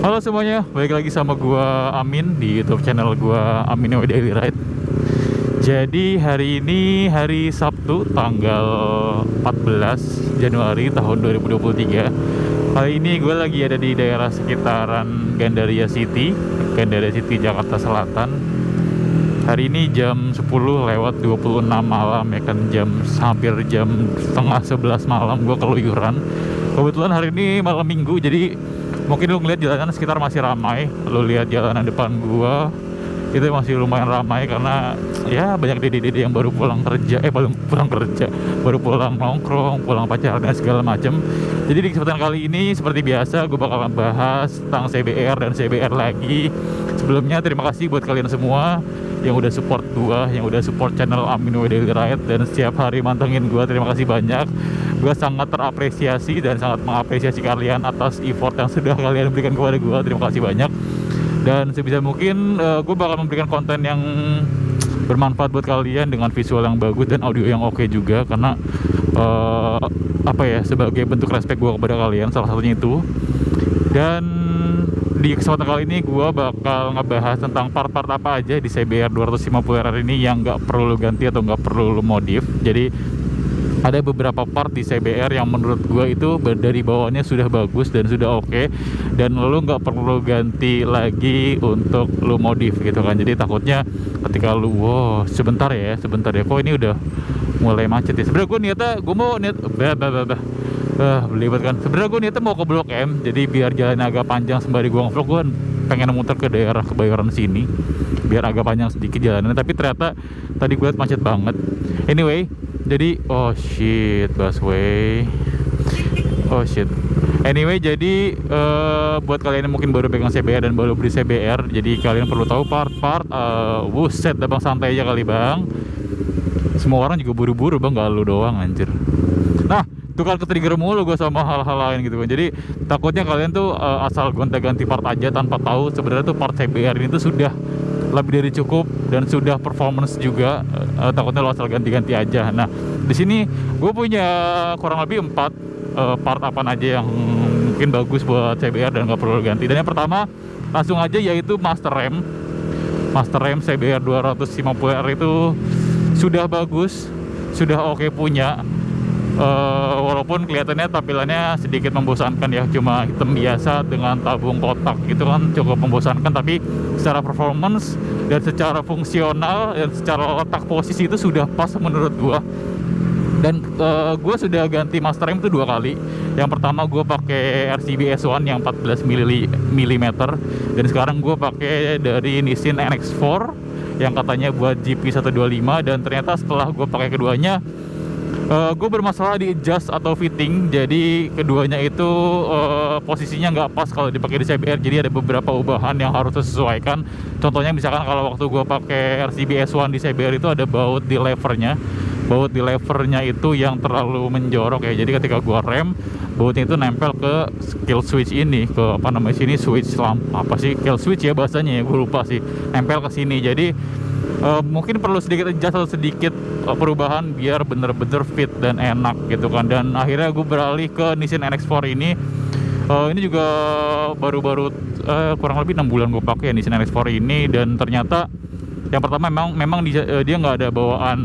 Halo semuanya, balik lagi sama gua Amin di YouTube channel gua Amin Daily Ride. Jadi hari ini hari Sabtu tanggal 14 Januari tahun 2023. Kali ini gue lagi ada di daerah sekitaran Gandaria City, Jakarta Selatan. Hari ini jam 10 lewat 26 malam ya kan, hampir jam setengah 11 malam gue keluyuran. Kebetulan hari ini malam minggu, jadi mungkin lu ngeliat jalanan sekitar masih ramai. Lu lihat jalanan depan gua itu masih lumayan ramai karena ya banyak dede-dede yang baru pulang kerja, baru pulang nongkrong, pulang pacaran dan segala macem. Jadi di kesempatan kali ini seperti biasa gue bakal bahas tentang CBR dan CBR lagi. Sebelumnya terima kasih buat kalian semua yang udah support gua, yang udah support channel Amin Daily Ride dan setiap hari mantengin gua. Terima kasih banyak. Gua sangat terapresiasi dan sangat mengapresiasi kalian atas effort yang sudah kalian berikan kepada gua. Terima kasih banyak. Dan sebisa mungkin gue bakal memberikan konten yang bermanfaat buat kalian dengan visual yang bagus dan audio yang oke juga, karena sebagai bentuk respect gue kepada kalian, salah satunya itu. Dan di kesempatan kali ini gue bakal ngebahas tentang part-part apa aja di CBR 250R ini yang nggak perlu lu ganti atau nggak perlu lu modif. Jadi ada beberapa part di CBR yang menurut gue itu dari bawahnya sudah bagus dan sudah oke, dan lu nggak perlu ganti lagi untuk lu modif gitu kan. Jadi takutnya ketika lu sebentar ya kok ini udah mulai macet ya. Sebenarnya gue mau belibet kan. Sebenarnya gue niatnya mau ke Blok M, jadi biar jalan agak panjang sembari gue ngevlog. Gue pengen muter ke daerah Kebayoran sini biar agak panjang sedikit jalannya, tapi ternyata tadi gue liat macet banget. Anyway, jadi busway. Anyway, jadi buat kalian yang mungkin baru pegang CBR dan baru beli CBR, jadi kalian perlu tahu part-part. Buset, bang, santai aja kali bang. Semua orang juga buru-buru bang, gak lu doang anjir. Nah, tuh kan ke-trigger mulu gue sama hal-hal lain gitu kan. Jadi takutnya kalian tuh asal gonta-ganti part aja tanpa tahu sebenarnya tuh part CBR ini tuh sudah lebih dari cukup dan sudah performance juga. Takutnya lo asal ganti-ganti aja. Nah, di sini gue punya kurang lebih 4 part apa aja yang mungkin bagus buat CBR dan nggak perlu ganti. Dan yang pertama langsung aja yaitu master rem CBR 250R itu sudah bagus, sudah oke punya. Walaupun kelihatannya tampilannya sedikit membosankan ya, cuma hitam biasa dengan tabung kotak gitu kan, cukup membosankan. Tapi secara performance dan secara fungsional dan secara letak posisi itu sudah pas menurut gua. Dan gue sudah ganti master rem itu 2 kali. Yang pertama gue pakai RCB S1 yang 14 mm, dan sekarang gue pakai dari Nissin NX4 yang katanya buat GP125. Dan ternyata setelah gue pakai keduanya, gue bermasalah di adjust atau fitting. Jadi keduanya itu posisinya nggak pas kalau dipakai di CBR. Jadi ada beberapa ubahan yang harus disesuaikan. Contohnya misalkan kalau waktu gue pakai RCB S1 di CBR itu ada baut di levernya itu yang terlalu menjorok ya. Jadi ketika gue rem, bautnya itu nempel ke kill switch ini, ke switch lampu kill switch ya bahasanya ya, gue lupa sih, nempel ke sini. Jadi mungkin perlu sedikit adjust atau sedikit perubahan biar bener-bener fit dan enak gitu kan. Dan akhirnya gue beralih ke Nissin NX4 ini. Ini juga baru-baru kurang lebih 6 bulan gue pakai Nissin NX4 ini. Dan ternyata yang pertama memang dia nggak ada bawaan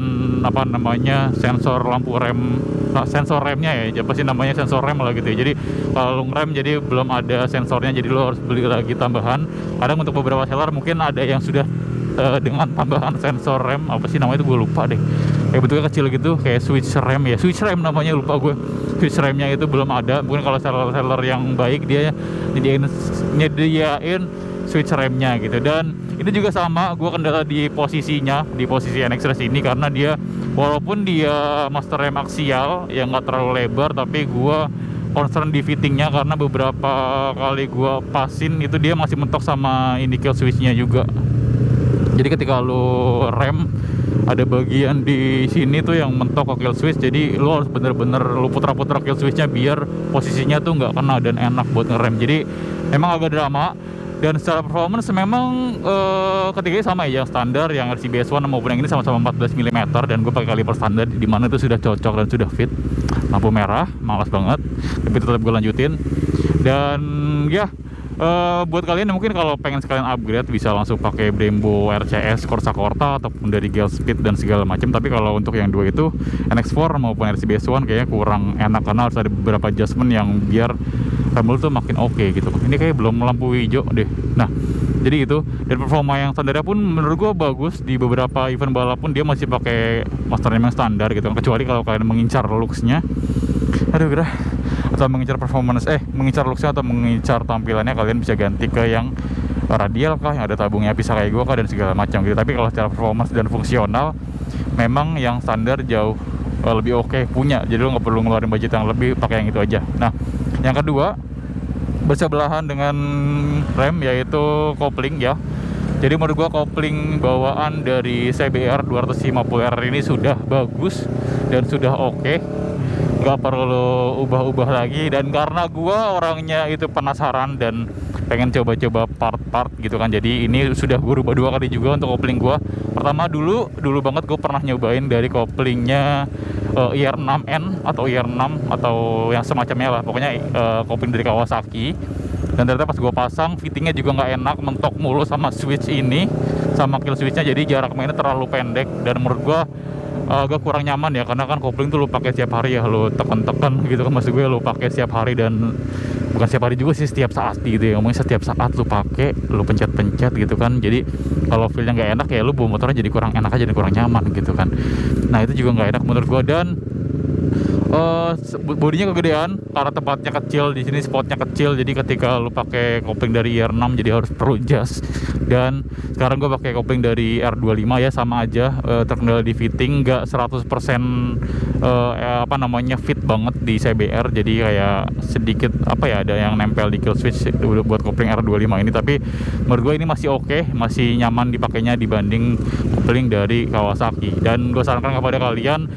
sensor lampu rem, sensor remnya ya, apa sih namanya, sensor rem lah gitu ya. Jadi kalau ngerem jadi belum ada sensornya, jadi lo harus beli lagi tambahan. Kadang untuk beberapa seller mungkin ada yang sudah dengan tambahan sensor rem, apa sih namanya itu gue lupa deh, kayak bentuknya kecil gitu, kayak switch rem namanya, lupa gue. Switch remnya itu belum ada. Mungkin kalau seller yang baik dia nyediain switch remnya gitu. Dan ini juga sama, gue kendala di posisi NXRS ini, karena dia walaupun dia master rem aksial yang nggak terlalu lebar, tapi gue concern di fittingnya karena beberapa kali gue pasin itu dia masih mentok sama ini kill switchnya juga. Jadi ketika lu rem ada bagian di sini tuh yang mentok ke kill switch, jadi lu harus bener-bener lu putar-putar kill switchnya biar posisinya tuh nggak kena dan enak buat ngerem. Jadi emang agak drama. Dan secara performance memang ketiganya sama ya, yang standar, yang RCB S1 maupun yang ini sama-sama 14 mm. Dan gue pakai kaliper standar di mana itu sudah cocok dan sudah fit. Lampu merah, malas banget, tapi tetap gue lanjutin. Dan ya Buat kalian yang mungkin kalau pengen sekalian upgrade bisa langsung pakai Brembo RCS Corsa Corta ataupun dari Gale Speed dan segala macam. Tapi kalau untuk yang dua itu NX4 maupun RCBS1 kayaknya kurang enak karena harus ada beberapa adjustment yang biar rem lu tuh makin oke gitu. Ini kayak belum lampu hijau deh. Nah, jadi itu. Dan performa yang standarnya pun menurut gua bagus. Di beberapa event balap pun dia masih pakai master yang standar gitu. Kecuali kalau kalian mengincar looks-nya, aduh gerah, atau mengincar performance, mengincar looks-nya atau mengincar tampilannya, kalian bisa ganti ke yang radial kah, yang ada tabungnya bisa kayak gua kah, dan segala macam gitu. Tapi kalau secara performance dan fungsional, memang yang standar jauh lebih oke punya. Jadi lo nggak perlu ngeluarin budget yang lebih, pakai yang itu aja. Nah, yang kedua bersebelahan dengan rem yaitu kopling ya. Jadi menurut gua kopling bawaan dari CBR 250R ini sudah bagus dan sudah oke. Nggak perlu ubah-ubah lagi. Dan karena gua orangnya itu penasaran dan pengen coba-coba part-part gitu kan, jadi ini sudah gua rubah 2 kali juga untuk kopling gua. Pertama dulu banget gua pernah nyobain dari koplingnya IR6N atau IR6 atau yang semacamnya lah, pokoknya kopling dari Kawasaki. Dan ternyata pas gue pasang, fittingnya juga nggak enak, mentok mulu sama switch ini, sama kill switchnya, jadi jarak mainnya terlalu pendek. Dan menurut gue agak kurang nyaman ya, karena kan kopling tuh lu pakai setiap hari ya, lu tekan-tekan gitu kan, maksud gue lu pakai setiap hari, dan bukan setiap hari juga sih, setiap saat gitu ya, ngomongnya setiap saat lu pakai, lu pencet-pencet gitu kan. Jadi kalau feelnya nggak enak ya, lu bawa motornya jadi kurang enak aja dan kurang nyaman gitu kan. Nah itu juga nggak enak menurut gue. Dan bodinya kegedean karena tempatnya kecil, di sini spotnya kecil, jadi ketika lu pakai kopling dari IR6 jadi harus perlu jas. Dan sekarang gue pakai kopling dari R25 ya, sama aja, terkendala di fitting, nggak 100% fit banget di CBR, jadi kayak sedikit ada yang nempel di kill switch buat kopling R25 ini. Tapi menurut gue ini masih oke, masih nyaman dipakainya dibanding kopling dari Kawasaki. Dan gue sarankan kepada kalian,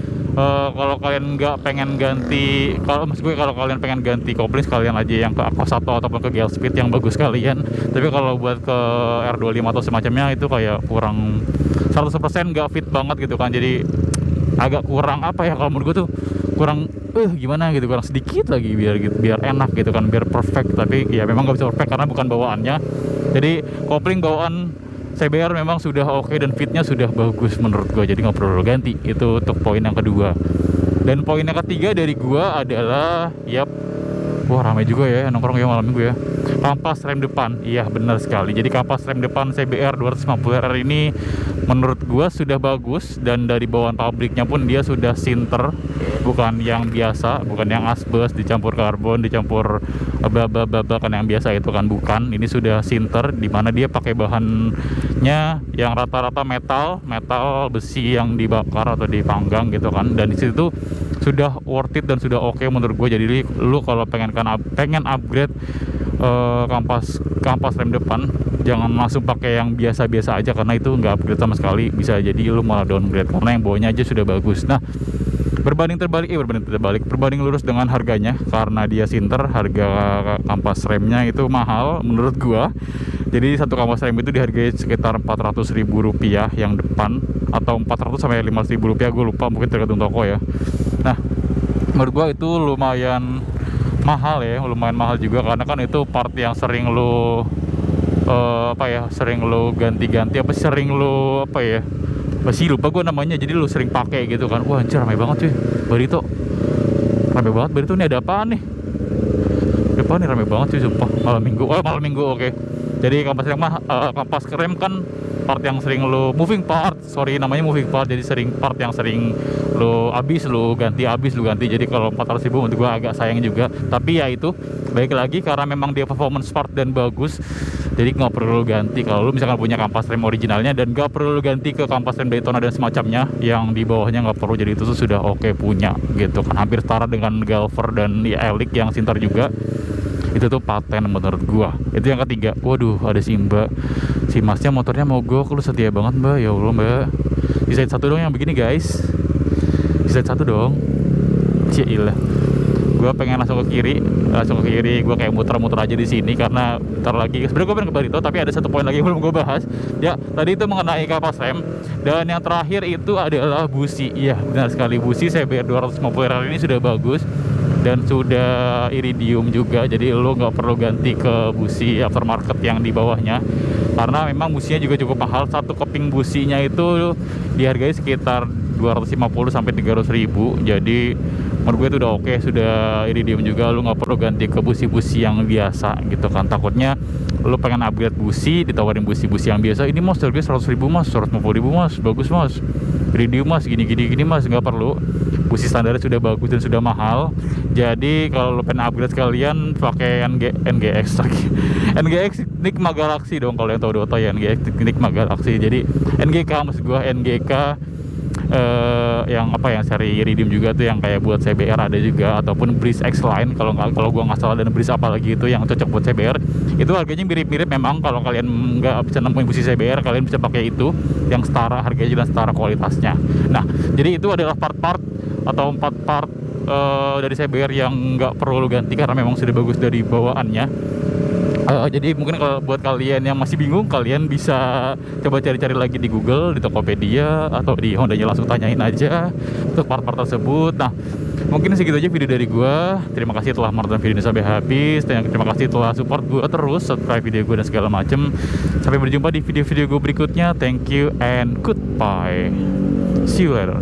kalau kalian nggak pengen ganti, kalau kalian pengen ganti kopling, sekalian aja yang ke Aqua 1 ataupun ke Gale Speed yang bagus kalian. Tapi kalau buat ke R25 atau semacamnya itu kayak kurang 100% nggak fit banget gitu kan. Jadi agak kurang kalau menurut gue tuh kurang gimana gitu, kurang sedikit lagi biar enak gitu kan, biar perfect. Tapi ya memang nggak bisa perfect karena bukan bawaannya. Jadi kopling bawaan CBR memang sudah oke dan fitnya sudah bagus menurut gue, jadi nggak perlu ganti. Itu untuk poin yang kedua. Dan poin yang ketiga dari gue adalah, wah ramai juga ya nongkrong ya malam minggu ya, kampas rem depan. Iya benar sekali, jadi kampas rem depan CBR 250R ini menurut gue sudah bagus. Dan dari bawaan pabriknya pun dia sudah sinter, bukan yang biasa, bukan yang asbes dicampur karbon dicampur kan yang biasa itu kan, bukan. Ini sudah sinter, dimana dia pakai bahannya yang rata-rata metal besi yang dibakar atau dipanggang gitu kan. Dan di situ sudah worth it dan sudah oke menurut gue. Jadi lu kalau pengen upgrade kampas rem depan, jangan langsung pakai yang biasa-biasa aja, karena itu nggak upgrade sama sekali, bisa jadi lu malah downgrade karena yang bawahnya aja sudah bagus. Nah, berbanding lurus dengan harganya, karena dia sinter, harga kampas remnya itu mahal menurut gua. Jadi satu kampas rem itu dihargai sekitar Rp400.000 yang depan, atau 400 sampai Rp500.000, gue lupa, mungkin tergantung toko ya. Nah, menurut gua itu lumayan mahal ya, lumayan mahal juga, karena kan itu part yang sering lo masih lupa gue namanya, jadi lu sering pakai gitu kan. Wah anjir ramai banget cuy, Barito ramai banget. Barito ini ada apaan nih? Depan nih ramai banget cuy, sumpah. Malam minggu oke. Jadi kampas rem kan part yang sering lo namanya moving part, jadi part yang sering lo ganti. Jadi kalau 400.000 untuk gua agak sayang juga. Tapi ya itu, baik lagi karena memang dia performance part dan bagus, jadi nggak perlu ganti kalau lu misalkan punya kampas rem originalnya. Dan nggak perlu ganti ke kampas rem Daytona dan semacamnya, yang di bawahnya nggak perlu. Jadi itu tuh sudah oke punya gitu kan, hampir setara dengan Galver dan Elic yang sinter juga. Itu tuh paten menurut gua. Itu yang ketiga. Waduh, ada si Mbak, si masnya motornya mogok. Lu setia banget Mbak, ya Allah Mbak. Di side 1 dong yang begini guys, di side 1 dong. Cilah, gua pengen langsung ke kiri. Gua kayak muter-muter aja di sini karena bentar lagi sebenarnya gua pengen ke Barito, tapi ada satu poin lagi yang belum gua bahas. Ya, tadi itu mengenai kampas rem. Dan yang terakhir itu adalah busi. Iya, benar sekali, busi CBR 250R ini sudah bagus. dan sudah iridium juga, jadi lo nggak perlu ganti ke busi aftermarket yang di bawahnya, karena memang businya juga cukup mahal. Satu keping businya itu dihargai sekitar 250 sampai 300 ribu. Jadi menurut gue itu udah oke, sudah iridium juga, lo nggak perlu ganti ke busi-busi yang biasa gitu kan. Takutnya lo pengen upgrade busi, ditawarin busi-busi yang biasa, ini mas harganya 100 ribu mas, 150 ribu mas, bagus mas, iridium mas, gini mas. Nggak perlu, busi standarnya sudah bagus dan sudah mahal. Jadi kalau lo pengen upgrade sekalian pakai NGX lagi. NGX Nikma Galaxy dong, kalau yang tahu Dota ya, NGX Nikma Galaxy. Jadi NGK maksud gua, NGK yang apa, yang seri iridium juga tuh, yang kayak buat CBR ada juga, ataupun Breeze X Line kalau gua nggak salah, dan Breeze apa lagi itu yang cocok buat CBR. Itu harganya mirip-mirip memang. Kalau kalian nggak bisa nemuin busi CBR, kalian bisa pakai itu yang setara harganya dan setara kualitasnya. Nah, jadi itu adalah part-part atau 4 part dari CBR yang nggak perlu lo ganti karena memang sudah bagus dari bawaannya. Jadi mungkin kalau buat kalian yang masih bingung, kalian bisa coba cari-cari lagi di Google, di Tokopedia, atau di Hondanya, langsung tanyain aja untuk part-part tersebut. Nah, mungkin segitu aja video dari gua. Terima kasih telah menonton video ini sampai habis. Terima kasih telah support gua terus, subscribe video gua dan segala macem. Sampai berjumpa di video-video gua berikutnya. Thank you and goodbye. See you later.